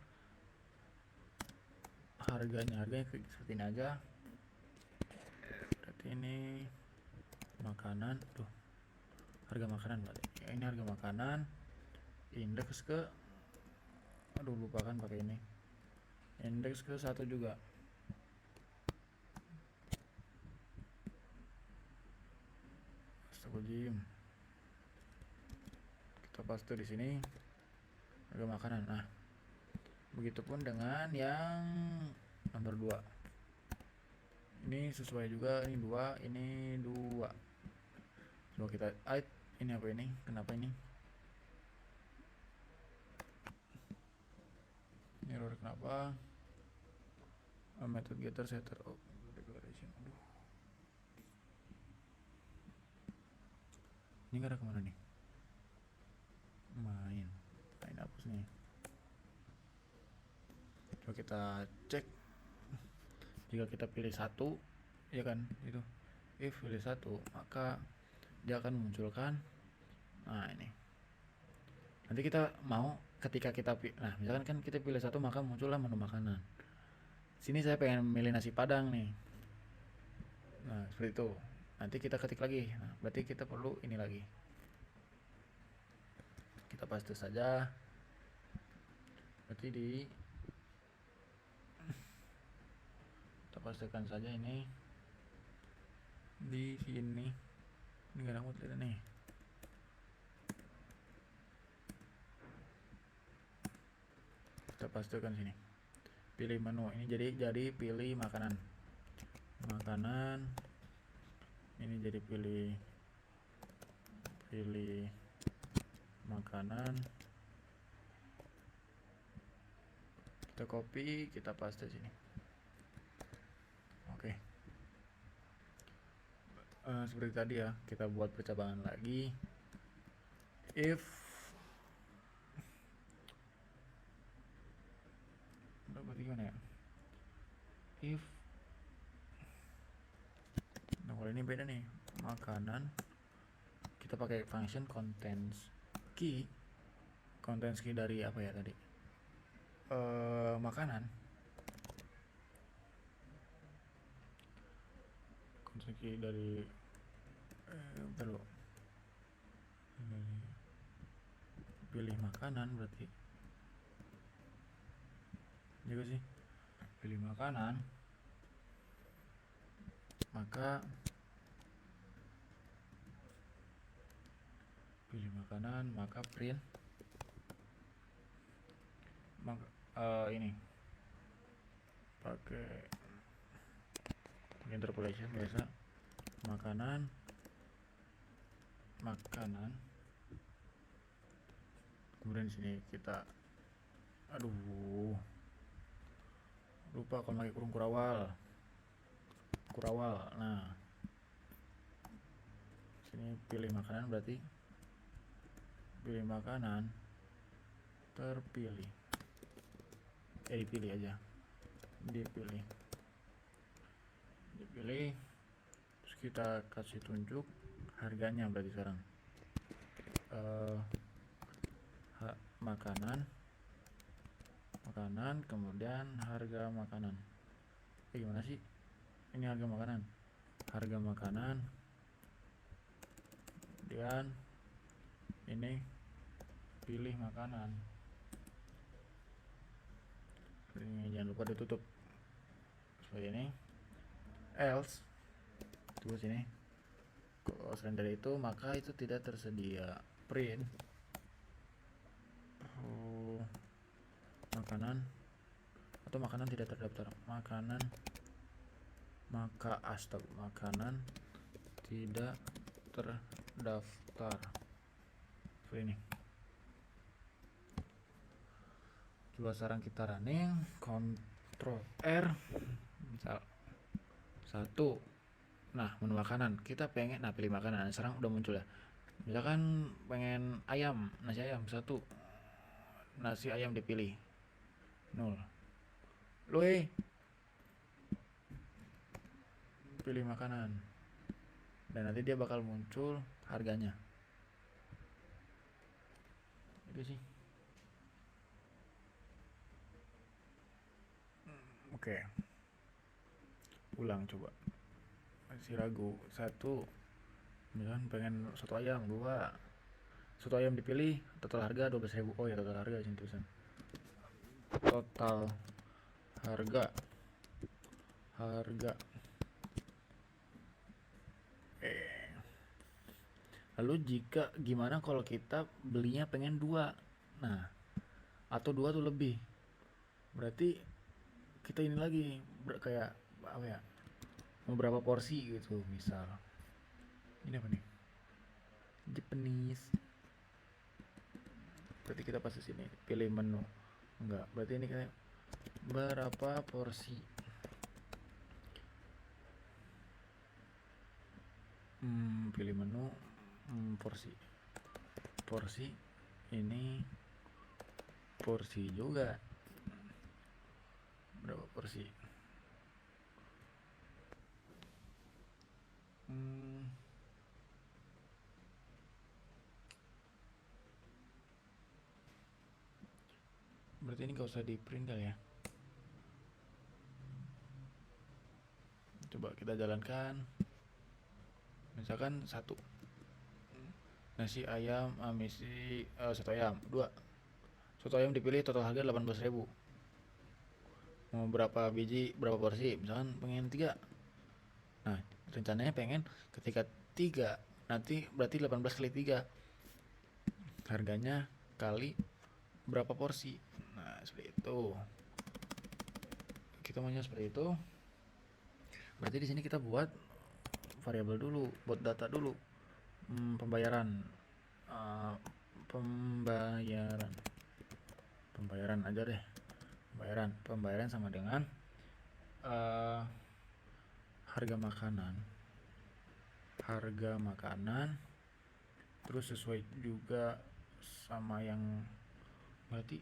harganya seperti ini aja. Berarti ini makanan tuh, harga makanan berarti ya, ini harga makanan indeks ke, lupakan pakai ini, indeks ke 1 juga. Astagfirullahaladzim. Kita paste di sini harga makanan. Nah, begitupun dengan yang nomor 2. Ini sesuai juga, ini 2, ini 2. Coba kita ini apa ini? Kenapa ini? Error kenapa? Method getter setter declaration. Aduh. Ini nggak ada kemana nih? main hapus nih. Coba kita cek. Jika kita pilih satu, ya kan, itu if pilih satu, maka dia akan munculkan, nah ini. Nanti kita mau ketika kita nah misalkan kan kita pilih satu, maka muncullah menu makanan. Sini saya pengen milih nasi padang nih. Nah seperti itu. Nanti kita ketik lagi. Nah, berarti kita perlu ini lagi. Kita paste saja. Berarti kita pastekan saja ini di sini. Ini gak rambut lihat nih. Kita pastekan sini. Pilih menu. Ini jadi pilih makanan. Ini jadi pilih makanan. Kita copy, kita paste sini. Oke. Seperti tadi ya, kita buat percabangan lagi. If gimana ya? If nah kalau ini beda nih, makanan kita pakai function contents key dari apa ya tadi, makanan contents key dari pilih makanan, berarti juga sih pilih makanan, maka print ini pakai interpolation biasa, makanan kemudian sini kita lupa kalau pakai kurung kurawal. Nah sini pilih makanan, berarti pilih makanan terpilih, dipilih aja, dipilih terus kita kasih tunjuk harganya. Berarti sekarang makanan kemudian harga makanan. Gimana sih ini, harga makanan kemudian ini pilih makanan. Ini jangan lupa ditutup seperti ini. Else tunggu sini, kalau selain dari itu maka itu tidak tersedia. Print makanan atau makanan tidak terdaftar. Makanan tidak terdaftar. Seperti ini. Coba sekarang kita running, Ctrl R, misal 1. Nah menu makanan kita pengen, nah pilih makanan, sekarang udah muncul ya. Misalkan pengen ayam, nasi ayam 1, nasi ayam dipilih 0. Pilih makanan dan nanti dia bakal muncul harganya. Itu sih. Oke. Ulang coba. Masih ragu. 1. Misalkan pengen soto ayam 2. Soto ayam dipilih, total harga 12.000. Oh ya, total harga sini tulisan. Total harga. Lalu jika gimana kalau kita belinya pengen 2, nah atau 2 tuh lebih, berarti kita ini lagi kayak apa ya, mau berapa porsi gitu. Misal ini apa nih, Japanese, berarti kita pasti sini pilih menu. Enggak, berarti ini kayak berapa porsi. Pilih menu, porsi ini porsi juga. Berapa porsi? Berarti ini gak usah di print kali ya. Coba kita jalankan. Misalkan 1 nasi ayam, soto ayam 2. Soto ayam dipilih, total harga 18.000. Mau berapa biji, berapa porsi? Misalkan pengen 3. Nah, rencananya pengen ketika 3 nanti berarti 18 kali 3 harganya kali berapa porsi. Nah, seperti itu. Kita maunya seperti itu. Berarti di sini kita buat variabel dulu, buat data dulu. Pembayaran aja deh. Pembayaran sama dengan harga makanan terus sesuai juga sama yang berarti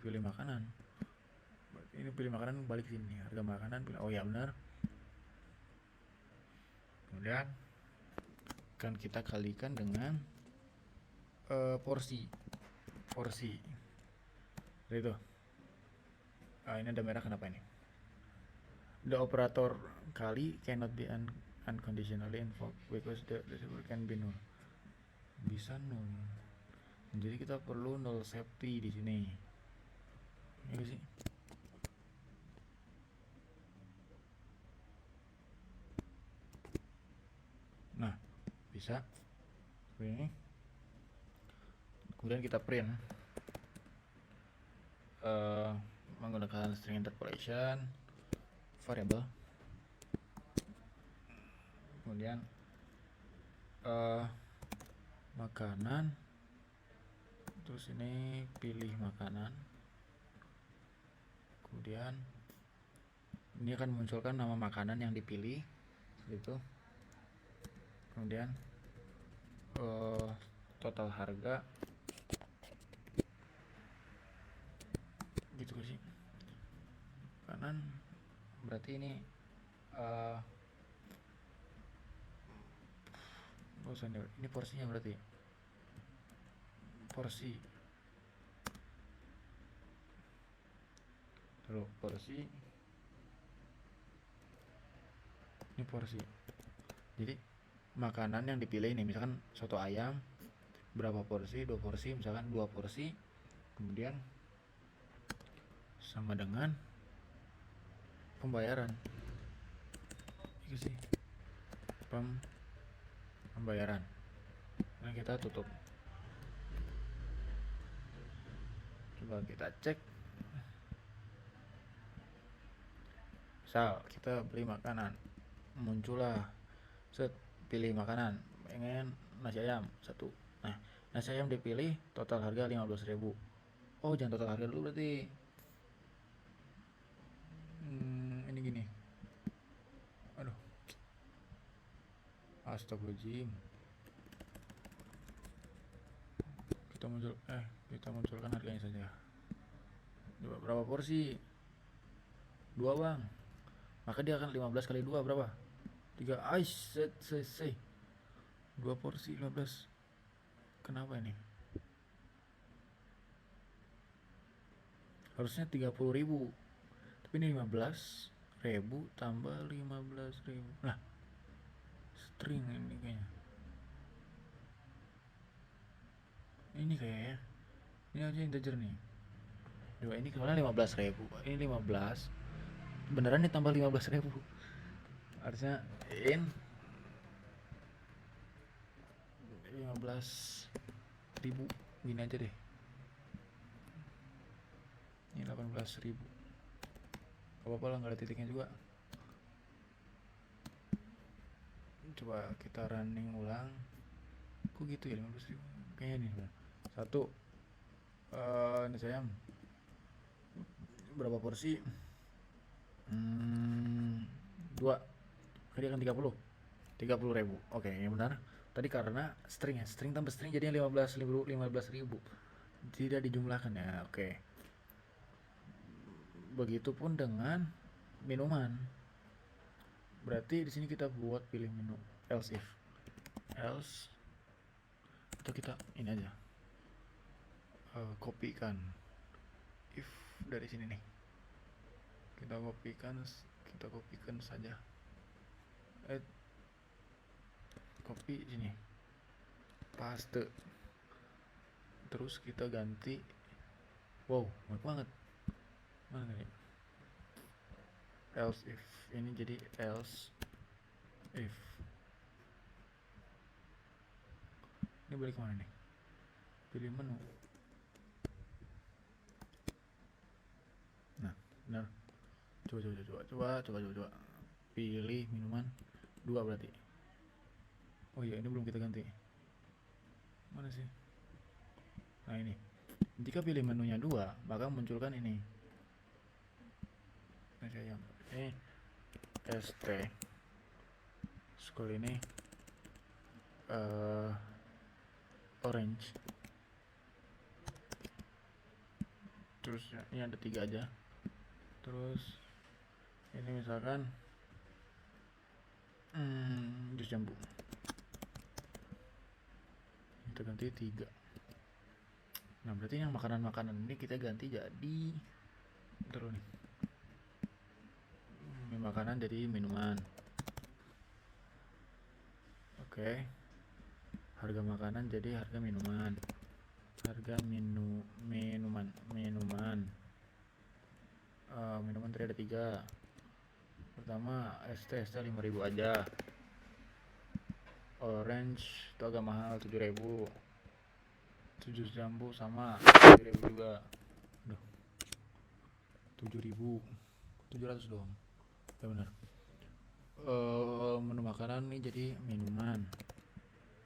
pilih makanan. Ini pilih makanan, balik sini harga makanan, pilih, oh ya benar. Kemudian akan kita kalikan dengan porsi itu. Ini ada merah, kenapa ini? The operator kali cannot be unconditionally invoked because the receiver can be null. Bisa null. Jadi kita perlu null safety di sini. Ya sih. Nah, bisa seperti ini. Kemudian kita print menggunakan string interpolation variable. Kemudian makanan, terus ini pilih makanan. Kemudian ini akan memunculkan nama makanan yang dipilih gitu. Kemudian total harga gitu sih. Kanan berarti ini ini porsinya berarti porsi ini porsi. Jadi makanan yang dipilih ini misalkan soto ayam berapa porsi, 2 porsi, misalkan 2 porsi, kemudian sama dengan pembayaran itu sih, pembayaran. Nah, kita tutup, coba kita cek. Misal kita beli makanan, muncullah pilih makanan, pengen nasi ayam 1. Nah, nasi ayam dipilih, total harga 15.000. Oh, jangan total harga dulu berarti. Ini gini. Aduh. Astagfirullahaladzim. Kita munculkan harganya saja. Coba berapa porsi? 2 bang. Maka dia akan 15 kali 2 berapa? 3. Aish, 2 porsi 15. Kenapa ini? Harusnya 30.000. Tapi ini 15.000 tambah 15.000. Nah, string ini kayaknya. Ini kayaknya. Ini aja integer nih. Coba ini kemana 15.000. Ini 15. Beneran ditambah 15.000. Harusnya in 15.000 gini aja deh. Ini 18.000. Apa-apa lah, nggak ada titiknya juga. Coba kita running ulang. Kok gitu ya 15.000? Kayaknya nih 1 ini saya berapa porsi? 2 kali akan 30. 30.000. Oke, yang benar. Tadi karena string ya, string tambah string jadinya 15.000. Tidak dijumlahkan ya. Oke. Begitupun dengan minuman. Berarti di sini kita buat pilih menu else if. Else atau kita ini aja. Kopikan if dari sini nih. Kita kopikan saja. Copy sini. Paste. Terus kita ganti. Wow, banyak banget. Mana nih? Else if. Ini jadi else if. Ini balik kemana nih? Pilih menu. Nah, benar. Coba. Pilih minuman 2 berarti. Oh iya, ini belum kita ganti. Mana sih? Nah ini. Jika pilih menunya 2, maka munculkan ini. Ini ST. Scroll ini orange. Terus ini ada 3 aja. Terus ini misalkan jus jambu. Kita ganti 3. Nah berarti yang makanan-makanan ini kita ganti jadi terus nih. Makanan jadi minuman. Oke. Harga makanan jadi harga minuman. Harga minuman. Minuman tadi ada 3. Pertama ST 5.000 aja. Orange itu agak mahal 7.000. Jus jambu sama 7.000 juga. Aduh. 7.700 doang. Ya benar. Menu makanan ini jadi minuman.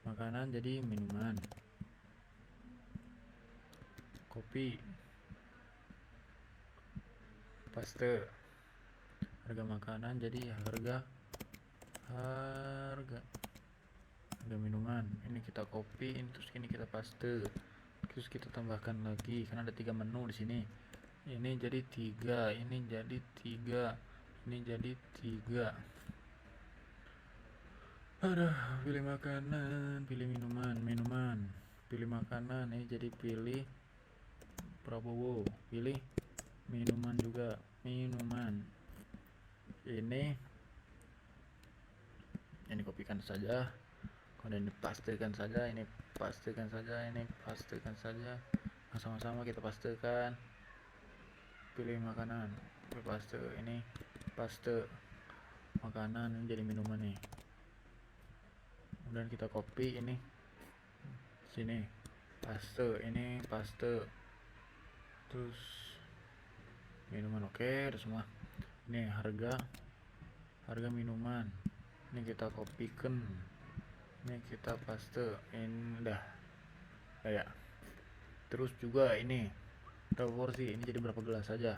Makanan jadi minuman. Kopi. Paste. Harga makanan jadi harga minuman. Ini kita copy, terus ini kita paste. Terus kita tambahkan lagi karena ada 3 menu di sini. Ini jadi 3, ini jadi 3, ini jadi 3. Aduh, pilih makanan, pilih minuman, pilih makanan. Ini jadi pilih Prabowo, pilih minuman juga, minuman. Ini kopikan saja. Kemudian dipastikan saja, ini pastikan saja, ini pastikan saja. Nah, sama-sama kita pastikan. Pilih makanan, pilih paste, ini paste makanan, ini jadi minuman nih. Kemudian kita copy ini sini, paste, ini paste, terus minuman. Oke, udah semua. Ini harga minuman, ini kita kopikan, ini kita paste, ini udah ya. Terus juga ini berapa porsi, ini jadi berapa gelas saja,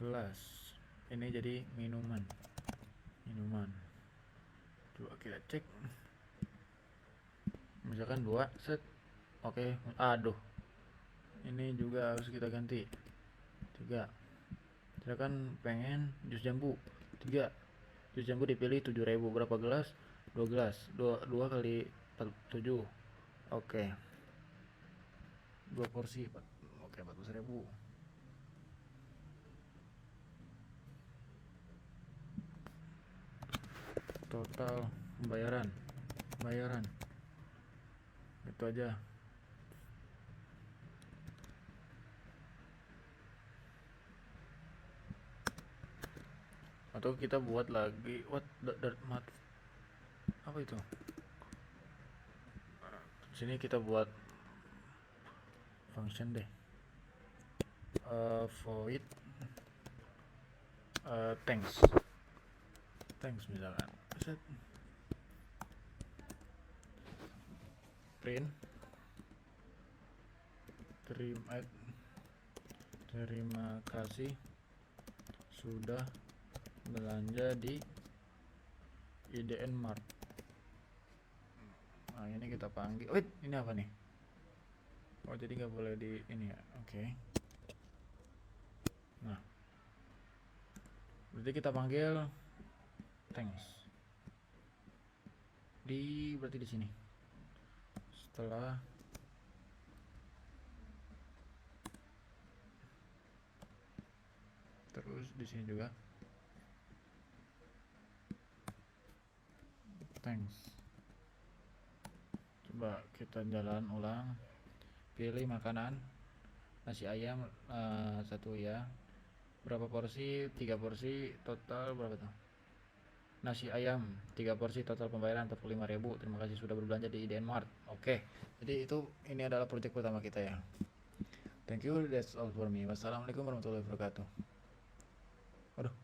gelas, ini jadi minuman. Coba kita cek, misalkan 2 set. Oke. Aduh, ini juga harus kita ganti 3. Misalkan pengen jus jambu 3, jus jambu dipilih 7.000. Berapa gelas? 2 gelas. 2 kali 7. Oke, 2 porsi. Oke, 14.000. Total bayaran itu aja. Atau kita buat lagi apa itu? Sini kita buat function deh. Void thanks misalkan. Set. Print terima kasih sudah belanja di IDN Mart. Nah, ini kita panggil. Wait, ini apa nih? Oh, jadi nggak boleh di ini ya. Oke. Nah, berarti kita panggil thanks. Berarti di sini. Setelah terus di sini juga thanks. Coba kita jalan ulang. Pilih makanan nasi ayam satu ya. Berapa porsi? 3 porsi. Total berapa tuh? Nasi ayam 3 porsi, total pembayaran 45.000. Terima kasih sudah berbelanja di IDN Mart. Oke, jadi ini adalah proyek pertama kita ya. Thank you, that's all for me. Wassalamualaikum warahmatullahi wabarakatuh. Aduh.